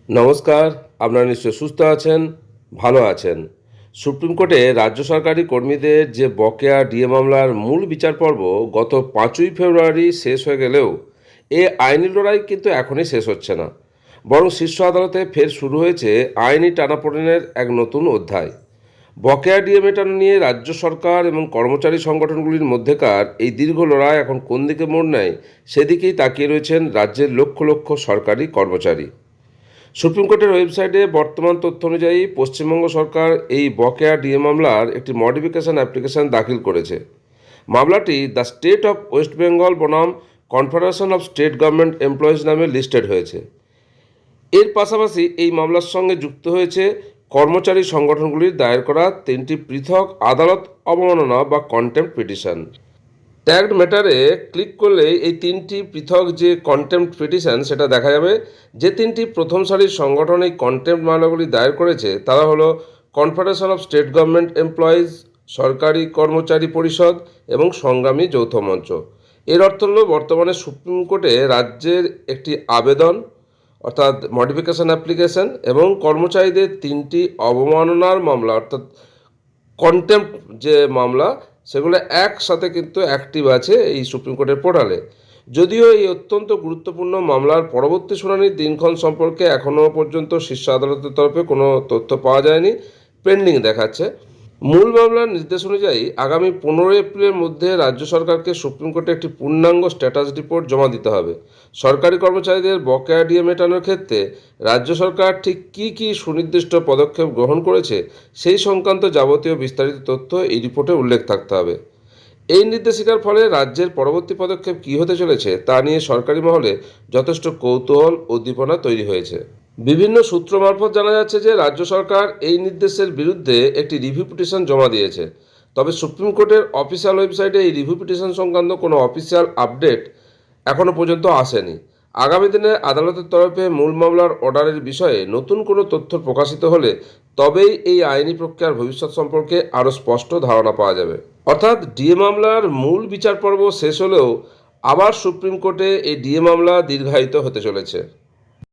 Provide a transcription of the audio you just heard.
নমস্কার। আপনারা নিশ্চয় সুস্থ আছেন, ভালো আছেন। সুপ্রিম কোর্টে রাজ্য সরকারি কর্মীদের যে বকেয়া ডিএ মামলার মূল বিচার পর্ব গত 5ই ফেব্রুয়ারি শেষ হয়ে গেলেও আইনি লড়াই কিন্তু এখনই শেষ হচ্ছে না, বরং শীর্ষ আদালতে ফের শুরু হয়েছে আইনি টানাপোড়েনের এক নতুন অধ্যায়। বকেয়া ডিএ মেটানো নিয়ে রাজ্য সরকার এবং কর্মচারী সংগঠনগুলির মধ্যেকার এই দীর্ঘ লড়াই এখন কোন দিকে মোড় নেয়, সেদিকেই তাকিয়ে রয়েছেন রাজ্যের লক্ষ লক্ষ সরকারি কর্মচারী। সুপ্রিম কোর্টের ওয়েবসাইটে বর্তমান তথ্য অনুযায়ী পশ্চিমবঙ্গ সরকার এই বকেয়া ডিএ মামলার একটি মডিফিকেশন অ্যাপ্লিকেশন দাখিল করেছে। মামলাটি the State of West Bengal বনাম Confederation of State Government Employees নামে লিস্টেড হয়েছে। এর পাশাপাশি এই মামলার সঙ্গে যুক্ত হয়েছে কর্মচারী সংগঠনগুলির দায়ের করা 3টি পৃথক আদালত অবমাননা বা কন্টেম্প্ট পিটিশন। ট্যাগড ম্যাটারে ক্লিক করলে এই 3টি পৃথক যে কন্টেম্প্ট পিটিশন সেটা দেখা যাবে। যে 3টি প্রথম সারির সংগঠন এই কন্টেম্প্ট মামলাগুলি দায়ের করেছে তারা হলো confederation of State Government employees, সরকারি কর্মচারী পরিষদ এবং সংগ্রামী যৌথ মঞ্চ। এর অর্থ হল বর্তমানে সুপ্রিম কোর্টে রাজ্যের একটি আবেদন অর্থাৎ মডিফিকেশন অ্যাপ্লিকেশন এবং কর্মচারীদের 3টি অবমাননার মামলা অর্থাৎ কন্টেম্প্ট যে মামলা সেগুলো একসাথে কিন্তু অ্যাক্টিভ আছে এই সুপ্রিম কোর্টের পোর্টালে। যদিও এই অত্যন্ত গুরুত্বপূর্ণ মামলার পরবর্তী শুনানির দিনক্ষণ সম্পর্কে এখনও পর্যন্ত শীর্ষ আদালতের তরফে কোনো তথ্য পাওয়া যায়নি, পেন্ডিং দেখাচ্ছে। মূল মামলার নির্দেশ অনুযায়ী আগামী 15 এপ্রিলের মধ্যে রাজ্য সরকারকে সুপ্রিম কোর্টে একটি পূর্ণাঙ্গ স্ট্যাটাস রিপোর্ট জমা দিতে হবে। সরকারি কর্মচারীদের বকেয়া ডিএ মেটানোর ক্ষেত্রে রাজ্য সরকার ঠিক কী কী সুনির্দিষ্ট পদক্ষেপ গ্রহণ করেছে সেই সংক্রান্ত যাবতীয় বিস্তারিত তথ্য এই রিপোর্টে উল্লেখ থাকতে হবে। এই নির্দেশিকার ফলে রাজ্যের পরবর্তী পদক্ষেপ কী হতে চলেছে তা নিয়ে সরকারি মহলে যথেষ্ট কৌতূহল উদ্দীপনা তৈরি হয়েছে। বিভিন্ন সূত্র মারফত জানা যাচ্ছে যে রাজ্য সরকার এই নির্দেশের বিরুদ্ধে একটি রিভিউ পিটিশন জমা দিয়েছে। তবে সুপ্রিম কোর্টের অফিসিয়াল ওয়েবসাইটে এই রিভিউ পিটিশন সংক্রান্ত কোনো অফিসিয়াল আপডেট এখনও পর্যন্ত আসেনি। আগামী দিনে আদালতের তরফে মূল মামলার অর্ডারের বিষয়ে নতুন কোনো তথ্য প্রকাশিত হলে তবেই এই আইনি প্রক্রিয়ার ভবিষ্যৎ সম্পর্কে আরও স্পষ্ট ধারণা পাওয়া যাবে। অর্থাৎ ডিএ মামলার মূল বিচার পর্ব শেষ হলেও আবার সুপ্রিম কোর্টে এই ডিএ মামলা দীর্ঘায়িত হতে চলেছে।